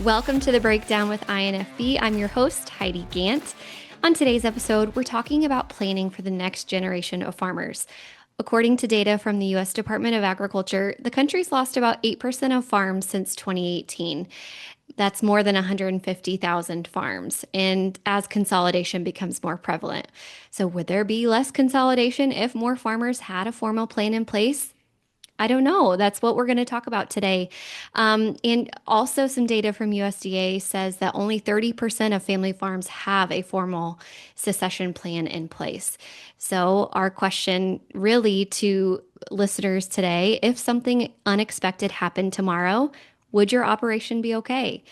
Welcome to the Breakdown with INFB. I'm your host, Heidi Gant. On today's episode, we're talking about planning for the next generation of farmers. According to data from the U.S. Department of Agriculture, the country's lost about 8% of farms since 2018. That's more than 150,000 farms, and as consolidation becomes more prevalent. So, would there be less consolidation if more farmers had a formal plan in place? I don't know. That's what we're going to talk about today. And also, some data from USDA says that only 30% of family farms have a formal succession plan in place. So, our question really to listeners today, if something unexpected happened tomorrow, would your operation be okay?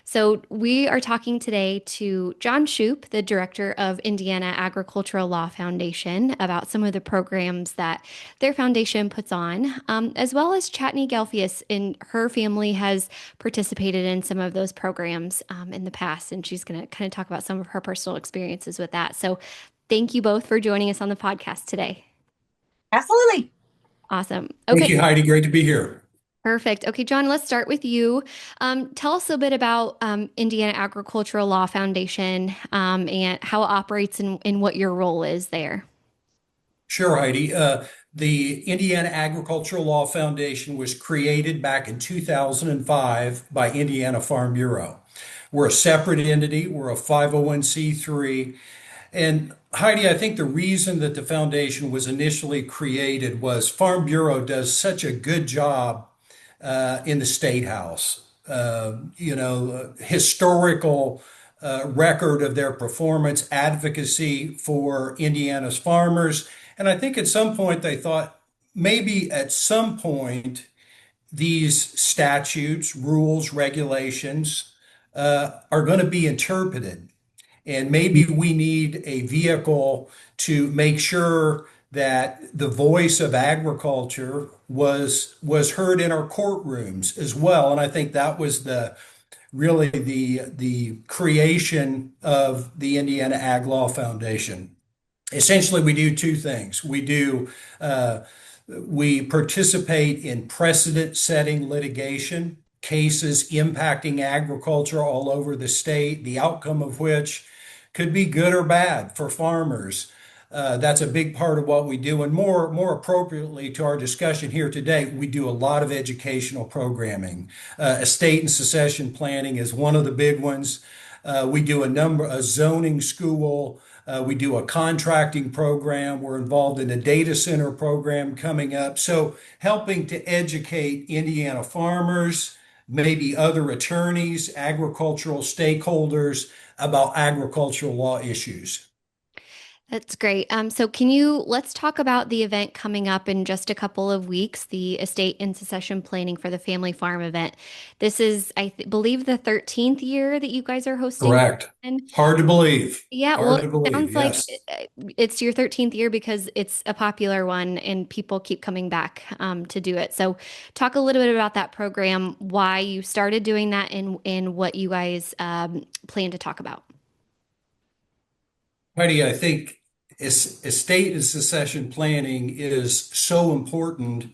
So, we are talking today to John Shoup, the director of Indiana Agricultural Law Foundation, about some of the programs that their foundation puts on, as well as Chatney Gelfius. And her family has participated in some of those programs in the past, and she's going to kind of talk about some of her personal experiences with that. So, thank you both for joining us on the podcast today. Absolutely. Awesome. Thank Okay. you, Heidi. Great to be here. Perfect. Okay, John, let's start with you. Tell us a bit about Indiana Agricultural Law Foundation and how it operates and what your role is there. Sure, Heidi. The Indiana Agricultural Law Foundation was created back in 2005 by Indiana Farm Bureau. We're a separate entity. We're a 501c3. And Heidi, I think the reason that the foundation was initially created was Farm Bureau does such a good job in the State House. Historical record of their performance, advocacy for Indiana's farmers. And I think at some point they thought maybe at some point these statutes, rules, regulations are going to be interpreted. And maybe we need a vehicle to make sure that the voice of agriculture was heard in our courtrooms as well. And I think that was the creation of the Indiana Ag Law Foundation. Essentially, we do two things. We participate in precedent-setting litigation, cases impacting agriculture all over the state, the outcome of which could be good or bad for farmers. That's a big part of what we do. And more appropriately to our discussion here today, we do a lot of educational programming. Estate and succession planning is one of the big ones. We do a zoning school. We do a contracting program. We're involved in a data center program coming up. So helping to educate Indiana farmers, maybe other attorneys, agricultural stakeholders about agricultural law issues. That's great. So let's talk about the event coming up in just a couple of weeks, the Estate and Succession Planning for the Family Farm event. This is, believe, the 13th year that you guys are hosting. Correct. And Hard to believe. yeah, well, Hard to it believe. sounds like Yes. it's your 13th year because it's a popular one and people keep coming back to do it. So talk a little bit about that program, why you started doing that, and what you guys plan to talk about. Heidi, I think estate and succession planning is so important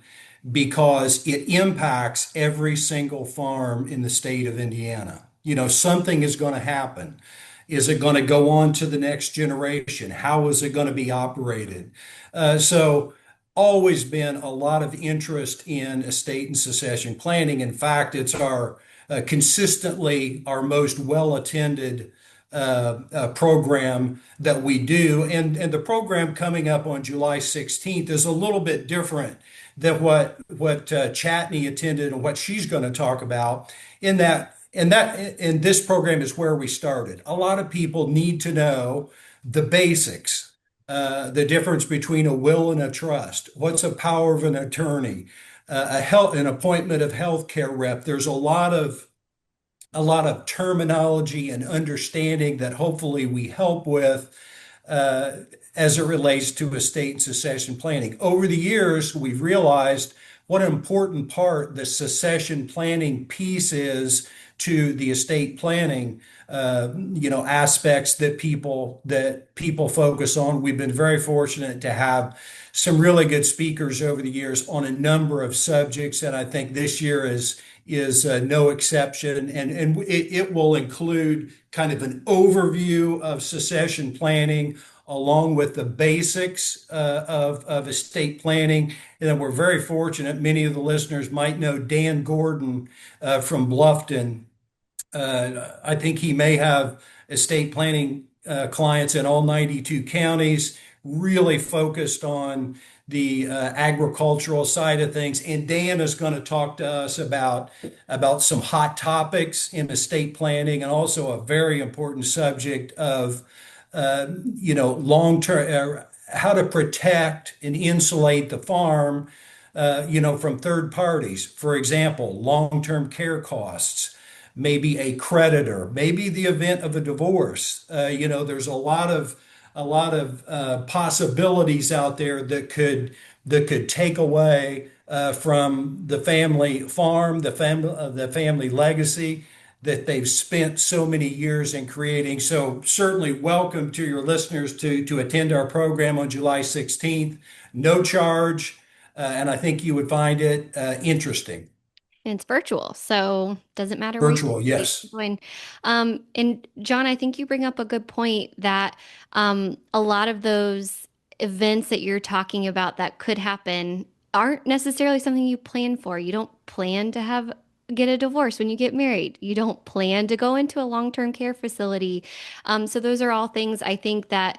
because it impacts every single farm in the state of Indiana. Something is going to happen. Is it going to go on to the next generation? How is it going to be operated? So, always been a lot of interest in estate and succession planning. In fact, it's our consistently our most well-attended program that we do. And the program coming up on July 16th is a little bit different than what Chatney attended and what she's going to talk about in this program is where we started. A lot of people need to know the basics, the difference between a will and a trust. What's a power of an attorney? An appointment of healthcare rep. There's a lot of terminology and understanding that hopefully we help with as it relates to estate and succession planning. Over the years, we've realized what an important part the succession planning piece is to the estate planning aspects that people focus on. We've been very fortunate to have some really good speakers over the years on a number of subjects, and I think this year is no exception. And it will include kind of an overview of succession planning along with the basics of estate planning. And then we're very fortunate, many of the listeners might know Dan Gordon from Bluffton. I think he may have estate planning clients in all 92 counties, really focused on the agricultural side of things. And Dan is going to talk to us about some hot topics in estate planning and also a very important subject of long term, how to protect and insulate the farm, from third parties. For example, long term care costs, maybe a creditor, maybe the event of a divorce. There's a lot of possibilities out there that could take away from the family farm, the family legacy that they've spent so many years in creating. So certainly welcome to your listeners to attend our program on July 16th. No charge, and I think you would find it interesting. And it's virtual, so doesn't matter where Virtual, you yes. join. And John, I think you bring up a good point that a lot of those events that you're talking about that could happen aren't necessarily something you plan for. You don't plan to get a divorce when you get married. You don't plan to go into a long-term care facility. So those are all things I think that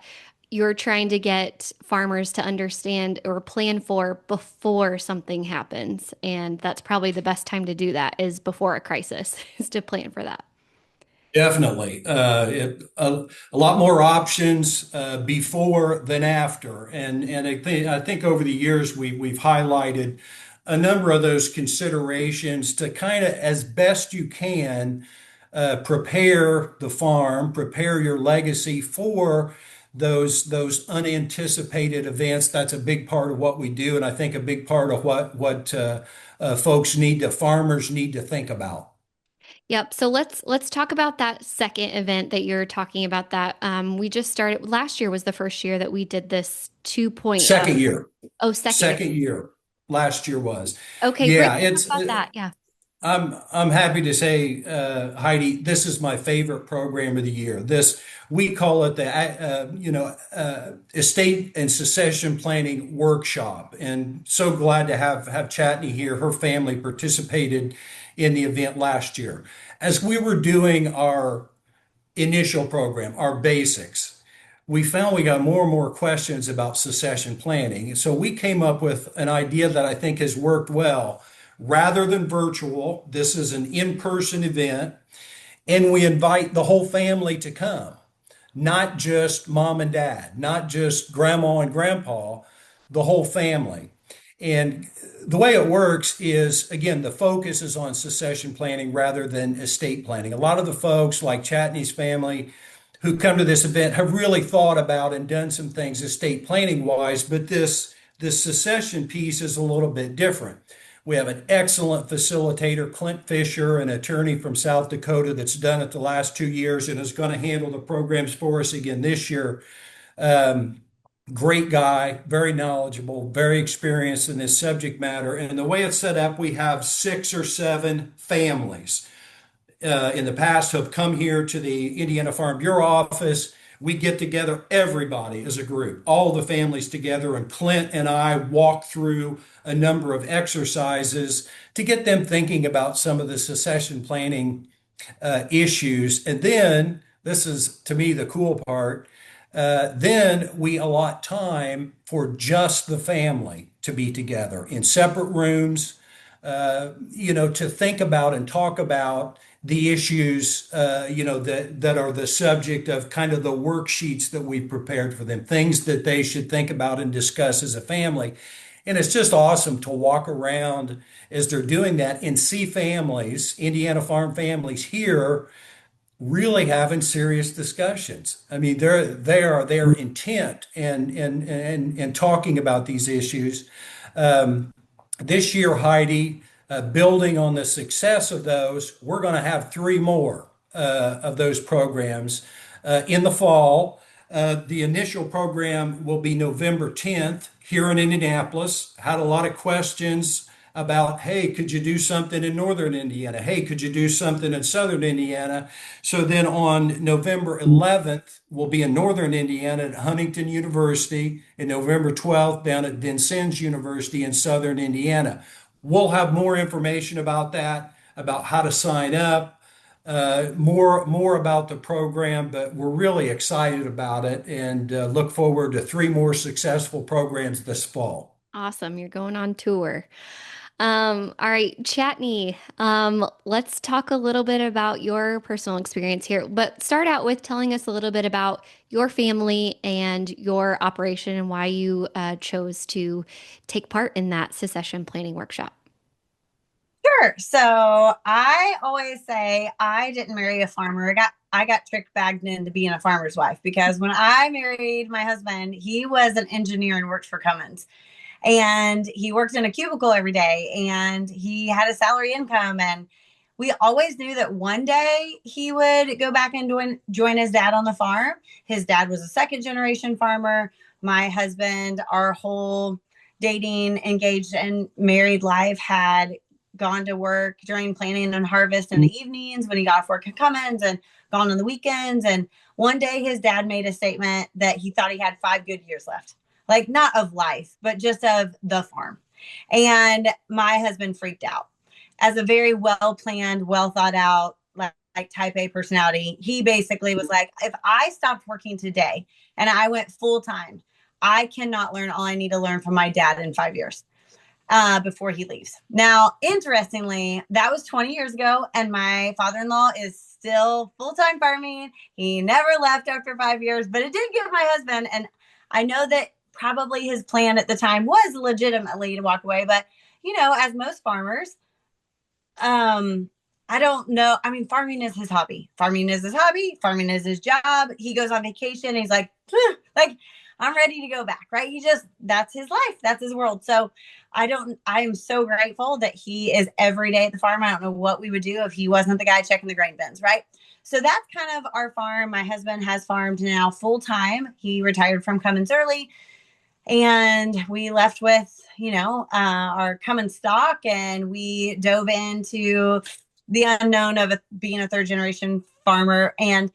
you're trying to get farmers to understand or plan for before something happens. And that's probably the best time to do that is before a crisis, is to plan for that. Definitely. A lot more options before than after. And I think over the years we've highlighted a number of those considerations to kind of, as best you can, prepare the farm, prepare your legacy for those unanticipated events. That's a big part of what we do, and I think a big part of what farmers need to think about. Yep. So let's talk about that second event that you're talking about that we just started. Last year was the first year that we did this 2.0. Second year. Oh, second year. Second year. Last year was. Okay, great. Yeah, Talk about that. Yeah. I'm happy to say, Heidi, this is my favorite program of the year. This we call it the estate and succession planning workshop, and so glad to have Chatney here. Her family participated in the event last year. As we were doing our initial program, our basics, we found we got more and more questions about succession planning. So we came up with an idea that I think has worked well. Rather than virtual, this is an in-person event, and we invite the whole family to come, not just mom and dad, not just grandma and grandpa, the whole family. And the way it works is, again, the focus is on succession planning rather than estate planning. A lot of the folks, like Chatney's family, who come to this event have really thought about and done some things estate planning wise, but this succession piece is a little bit different. We have an excellent facilitator, Clint Fisher, an attorney from South Dakota that's done it the last 2 years and is going to handle the programs for us again this year. Great guy, very knowledgeable, very experienced in this subject matter. And the way it's set up, we have 6 or 7 families in the past have come here to the Indiana Farm Bureau office. We get together, everybody as a group, all the families together, and Clint and I walk through a number of exercises to get them thinking about some of the succession planning issues. And then, this is to me the cool part, then we allot time for just the family to be together in separate rooms, to think about and talk about the issues, that are the subject of kind of the worksheets that we've prepared for them, things that they should think about and discuss as a family. And it's just awesome to walk around as they're doing that and see families, Indiana farm families here, really having serious discussions. I mean, they're intent and talking about these issues. This year, Heidi, Building on the success of those, we're going to have three more of those programs in the fall. The initial program will be November 10th here in Indianapolis. Had a lot of questions about, hey, could you do something in northern Indiana? Hey, could you do something in southern Indiana? So then on November 11th, we'll be in northern Indiana at Huntington University, and November 12th down at Vincennes University in southern Indiana. We'll have more information about that, about how to sign up, more about the program, but we're really excited about it and look forward to three more successful programs this fall. Awesome. You're going on tour. All right, Chatney, let's talk a little bit about your personal experience here, but start out with telling us a little bit about your family and your operation and why you chose to take part in that succession planning workshop. Sure. So I always say I didn't marry a farmer. I got trick bagged into being a farmer's wife because when I married my husband, he was an engineer and worked for Cummins. And he worked in a cubicle every day and he had a salary income. And we always knew that one day he would go back and join his dad on the farm. His dad was a second generation farmer. My husband, our whole dating, engaged, and married life had gone to work during planting and harvest in the evenings when he got off work at Cummins and gone on the weekends. And one day his dad made a statement that he thought he had 5 good years left, like not of life, but just of the farm. And my husband freaked out. As a very well planned, well thought out, like type A personality, he basically was like, if I stopped working today and I went full time, I cannot learn all I need to learn from my dad in 5 years. Before he leaves. Now, interestingly, that was 20 years ago, and my father-in-law is still full-time farming. He never left after 5 years, but it did give my husband, and I know that probably his plan at the time was legitimately to walk away, but as most farmers, I don't know. I mean, farming is his hobby. Farming is his hobby. Farming is his job. He goes on vacation. And he's like, I'm ready to go back, right? That's his life. That's his world. So I am so grateful that he is every day at the farm. I don't know what we would do if he wasn't the guy checking the grain bins, right? So that's kind of our farm. My husband has farmed now full time. He retired from Cummins early and we left with, our Cummins stock and we dove into the unknown of being a third generation farmer. And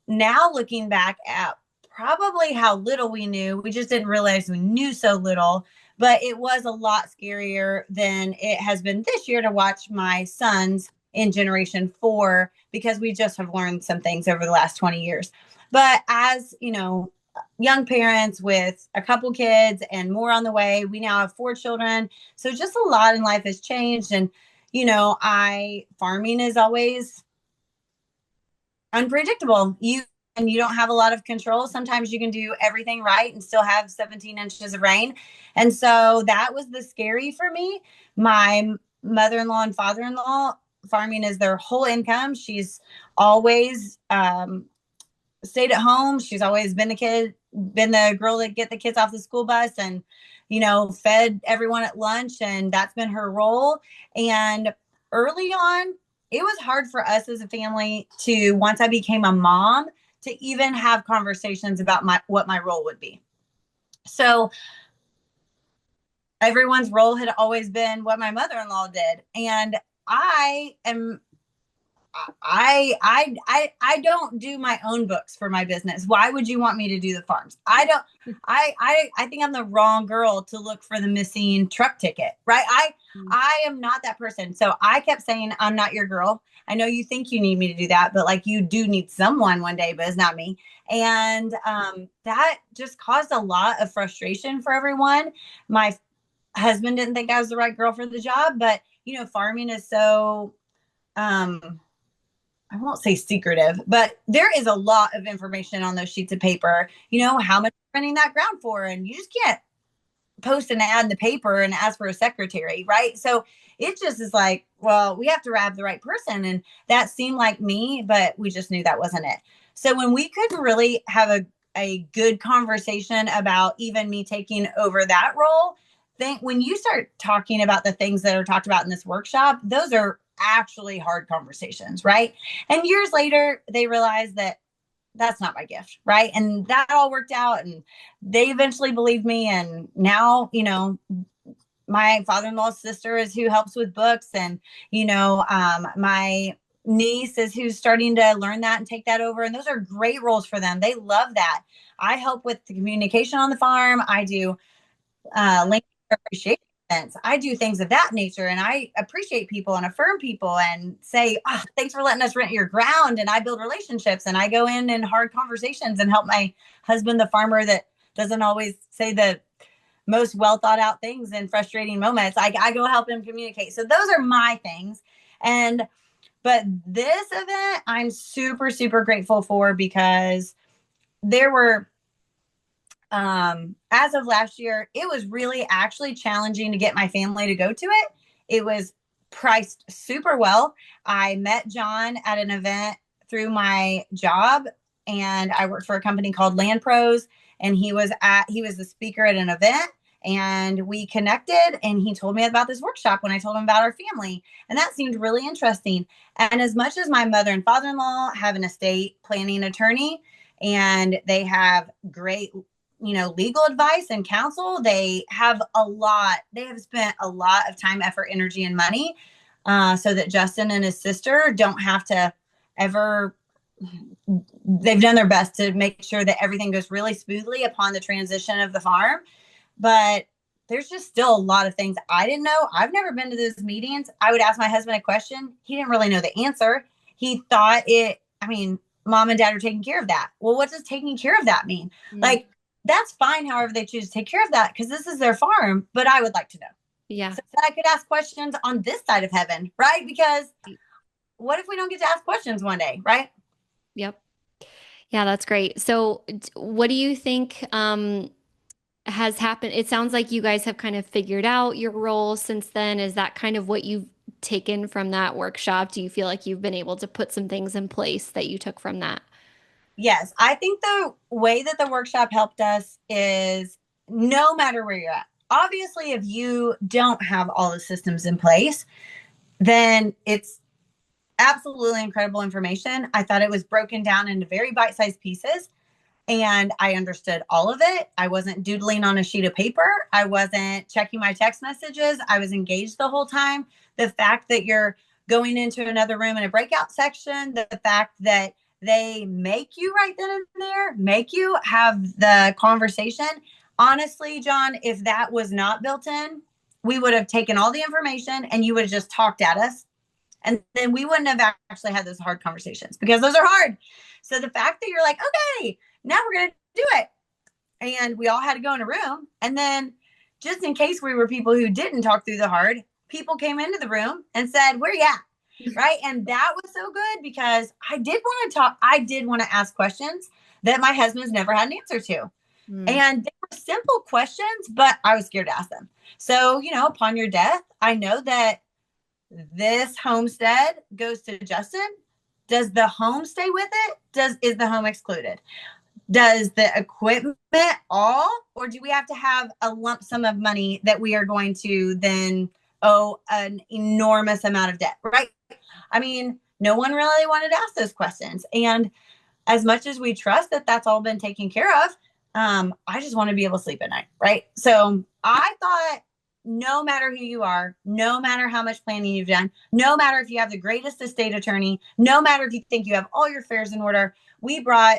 now looking back at probably how little we knew. We just didn't realize we knew so little, but it was a lot scarier than it has been this year to watch my sons in generation 4, because we just have learned some things over the last 20 years. But as, young parents with a couple kids and more on the way, we now have 4 children. So just a lot in life has changed. And, farming is always unpredictable. You don't have a lot of control. Sometimes you can do everything right and still have 17 inches of rain. And so that was the scary for me. My mother-in-law and father-in-law, farming is their whole income. She's always stayed at home. She's always been the girl to get the kids off the school bus and, fed everyone at lunch. And that's been her role. And early on, it was hard for us as a family to, once I became a mom, to even have conversations about what my role would be. So everyone's role had always been what my mother-in-law did. And I don't do my own books for my business. Why would you want me to do the farms? I think I'm the wrong girl to look for the missing truck ticket, right? I am not that person. So I kept saying, I'm not your girl. I know you think you need me to do that, but you do need someone one day, but it's not me. And that just caused a lot of frustration for everyone. My husband didn't think I was the right girl for the job, but farming is so, I won't say secretive, but there is a lot of information on those sheets of paper. How much you're renting that ground for, and you just can't post an ad in the paper and ask for a secretary, right? So it just is like, well, we have to have the right person. And that seemed like me, but we just knew that wasn't it. So when we couldn't really have a good conversation about even me taking over that role, think when you start talking about the things that are talked about in this workshop, those are actually hard conversations, right? And years later, they realize that that's not my gift, right? And that all worked out, and they eventually believed me. And now, my father-in-law's sister is who helps with books, and my niece is who's starting to learn that and take that over, and those are great roles for them. They love that. I help with the communication on the farm. I do link appreciation events. I do things of that nature, and I appreciate people and affirm people and say, thanks for letting us rent your ground. And I build relationships, and I go in hard conversations and help my husband, the farmer that doesn't always say the most well thought out things in frustrating moments. I go help him communicate. So those are my things. But this event I'm super, super grateful for, because there were, as of last year, it was really actually challenging to get my family to go to it. It was priced super well. I met John at an event through my job, and I worked for a company called Land Pros, and he was the speaker at an event, and we connected, and he told me about this workshop when I told him about our family, and that seemed really interesting. And as much as my mother and father-in-law have an estate planning attorney, and they have great legal advice and counsel, they have spent a lot of time, effort, energy, and money, so that Justin and his sister don't have to ever. They've done their best to make sure that everything goes really smoothly upon the transition of the farm. But there's just still a lot of things I didn't know. I've never been to those meetings. I would ask my husband a question. He didn't really know the answer. He thought mom and dad are taking care of that. Well, what does taking care of that mean? Like, that's fine, however they choose to take care of that, because this is their farm. But I would like to know. Yeah. So that I could ask questions on this side of heaven, right? Because what if we don't get to ask questions one day, right? Yep. Yeah, that's great. So what do you think has happened? It sounds like you guys have kind of figured out your role since then. Is that kind of what you've taken from that workshop? Do you feel like you've been able to put some things in place that you took from that? Yes, I think the way that the workshop helped us is, no matter where you're at, obviously, if you don't have all the systems in place, then it's absolutely incredible information. I thought it was broken down into very bite-sized pieces, and I understood all of it. I wasn't doodling on a sheet of paper. I wasn't checking my text messages. I was engaged the whole time. The fact that you're going into another room in a breakout section, the fact that they make you right then and there, make you have the conversation. Honestly, John, if that was not built in, we would have taken all the information and you would have just talked at us. And then we wouldn't have actually had those hard conversations, because those are hard. So the fact that you're like, okay, now we're going to do it. And we all had to go in a room. And then, just in case we were people who didn't talk through the hard, people came into the room and said, where you at? Right. And that was so good, because I did want to talk. I did want to ask questions that my husband's never had an answer to. And they were simple questions, but I was scared to ask them. So, upon your death, I know that this homestead goes to Justin. Does the home stay with it? Is the home excluded? Does the equipment all, or do we have to have a lump sum of money that we are going to then owe an enormous amount of debt, right? I mean, no one really wanted to ask those questions. And as much as we trust that that's all been taken care of, I just want to be able to sleep at night, right? So I thought, no matter who you are, no matter how much planning you've done, no matter if you have the greatest estate attorney, no matter if you think you have all your affairs in order, we brought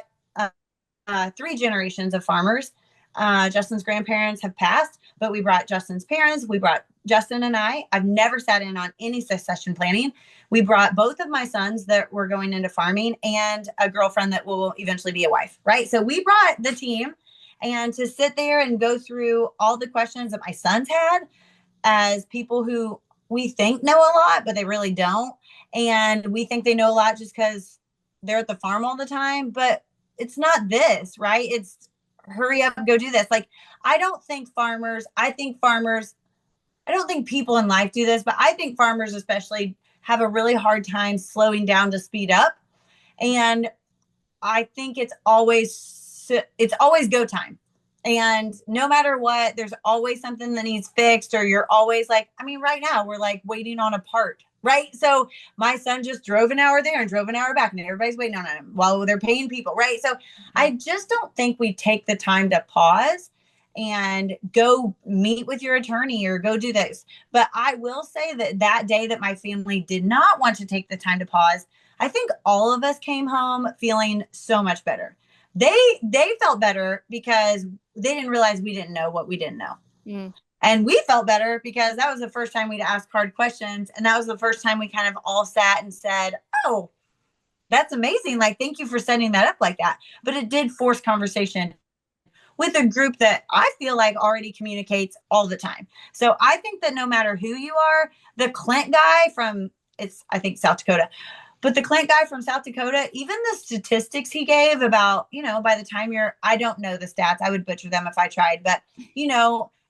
3 generations of farmers. Justin's grandparents have passed, but we brought Justin's parents. We brought Justin and I. I've never sat in on any succession planning. We brought both of my sons that were going into farming, and a girlfriend that will eventually be a wife, right? So we brought the team, and to sit there and go through all the questions that my sons had, as people who we think know a lot, but they really don't. And we think they know a lot just because they're at the farm all the time. But it's not this, right? It's hurry up and go do this. Like, I don't think people in life do this, but I think farmers especially have a really hard time slowing down to speed up. And I think it's always go time. And no matter what, there's always something that needs fixed, or you're always like, I mean, right now we're like waiting on a part, right? So my son just drove an hour there and drove an hour back, and everybody's waiting on him while they're paying people, right? So I just don't think we take the time to pause and go meet with your attorney or go do this. But I will say that that day that my family did not want to take the time to pause, I think all of us came home feeling so much better. They felt better because they didn't realize we didn't know what we didn't know. Mm. And we felt better because that was the first time we'd asked hard questions. And that was the first time we kind of all sat and said, oh, that's amazing. Like, thank you for setting that up like that. But it did force conversation with a group that I feel like already communicates all the time. So I think that no matter who you are, the Clint guy from, I think South Dakota, but the Clint guy from South Dakota, even the statistics he gave about, by the time I don't know the stats, I would butcher them if I tried, but,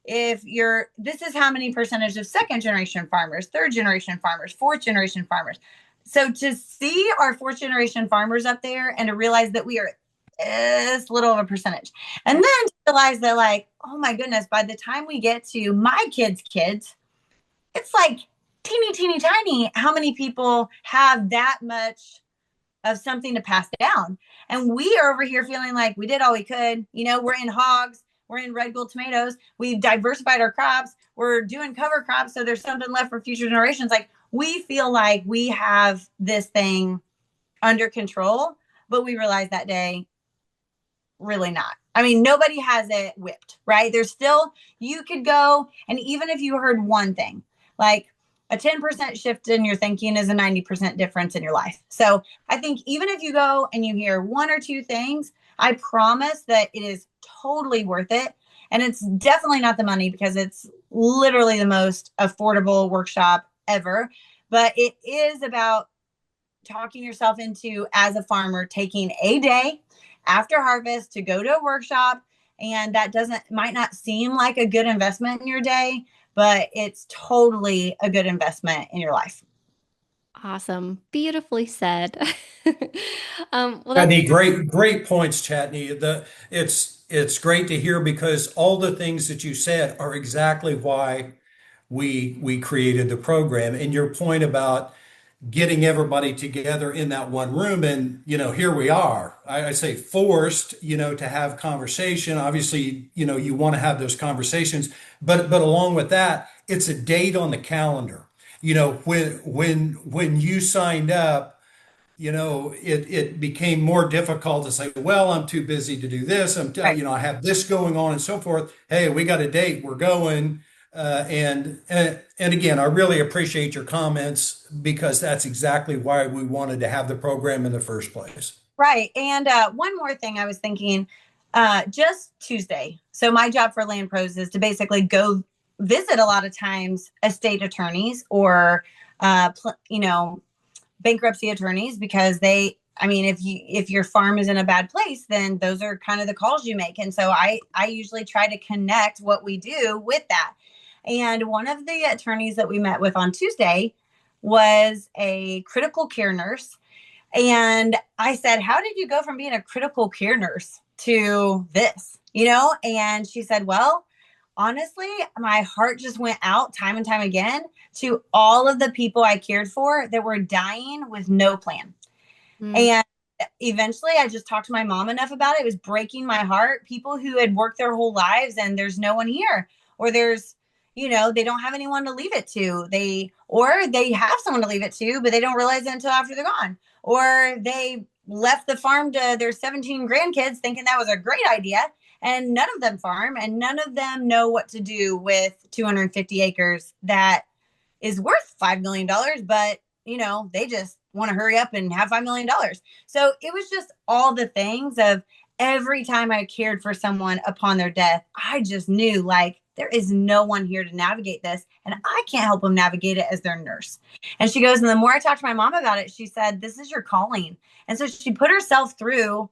this is how many percentage of second generation farmers, third generation farmers, fourth generation farmers. So to see our fourth generation farmers up there and to realize that we are this little of a percentage, and then to realize that, like, oh my goodness, by the time we get to my kids, it's like teeny tiny how many people have that much of something to pass down. And we are over here feeling like we did all we could. We're in hogs, we're in red gold tomatoes, we've diversified our crops, we're doing cover crops, so there's something left for future generations. Like, we feel like we have this thing under control, but we realized that day really not. I mean, nobody has it whipped, right? There's still, you could go, and even if you heard one thing, like a 10% shift in your thinking is a 90% difference in your life. So I think even if you go and you hear one or two things, I promise that it is totally worth it. And it's definitely not the money, because it's literally the most affordable workshop ever. But it is about talking yourself into, as a farmer, taking a day after harvest to go to a workshop. And that might not seem like a good investment in your day, but it's totally a good investment in your life. Awesome. Beautifully said. Well, Chatney, great points, Chatney. It's great to hear, because all the things that you said are exactly why we created the program. And your point about getting everybody together in that one room, and here we are. I say forced, to have conversation. Obviously, you want to have those conversations, but along with that, it's a date on the calendar. When you signed up, it became more difficult to say, well, I'm too busy to do this. Right. I have this going on and so forth. Hey, we got a date, we're going. And again, I really appreciate your comments, because that's exactly why we wanted to have the program in the first place. Right. And one more thing I was thinking, just Tuesday. So my job for Land Pros is to basically go visit a lot of times estate attorneys or, bankruptcy attorneys, because if your farm is in a bad place, then those are kind of the calls you make. And so I usually try to connect what we do with that. And one of the attorneys that we met with on Tuesday was a critical care nurse. And I said, how did you go from being a critical care nurse to this? And she said, well, honestly, my heart just went out time and time again to all of the people I cared for that were dying with no plan. And eventually I just talked to my mom enough about it. It was breaking my heart. People who had worked their whole lives and there's no one here, or they don't have anyone to leave it to. They have someone to leave it to, but they don't realize it until after they're gone. Or they left the farm to their 17 grandkids thinking that was a great idea. And none of them farm, and none of them know what to do with 250 acres that is worth $5 million, but they just want to hurry up and have $5 million. So it was just all the things of every time I cared for someone upon their death, I just knew, like, there is no one here to navigate this, and I can't help them navigate it as their nurse. And she goes, and the more I talked to my mom about it, she said, this is your calling. And so she put herself through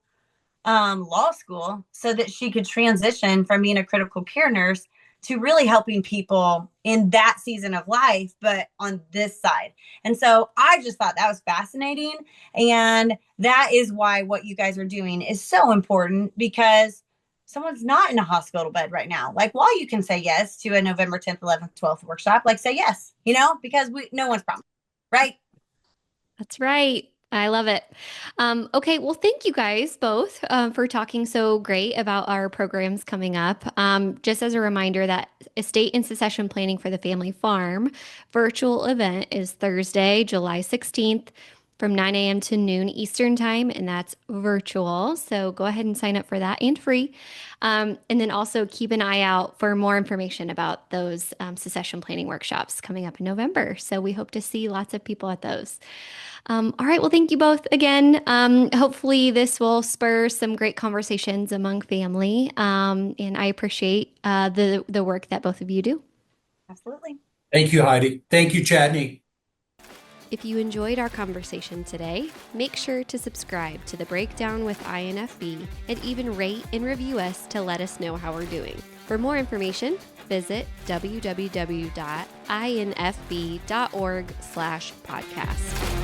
law school so that she could transition from being a critical care nurse to really helping people in that season of life, but on this side. And so I just thought that was fascinating. And that is why what you guys are doing is so important, because someone's not in a hospital bed right now. Like, while you can say yes to a November 10th, 11th, 12th workshop, like say yes, because no one's promised, right? That's right. I love it. Okay, well, thank you guys both for talking so great about our programs coming up. Just as a reminder, that estate and succession planning for the family farm virtual event is Thursday, July 16th from 9 a.m. to noon Eastern time, and that's virtual. So go ahead and sign up for that and free. And then also keep an eye out for more information about those succession planning workshops coming up in November. So we hope to see lots of people at those. All right. Well, thank you both again. Hopefully, this will spur some great conversations among family. And I appreciate the work that both of you do. Absolutely. Thank you, Heidi. Thank you, Chatney. If you enjoyed our conversation today, make sure to subscribe to The Breakdown with INFB and even rate and review us to let us know how we're doing. For more information, visit www.infb.org/podcast.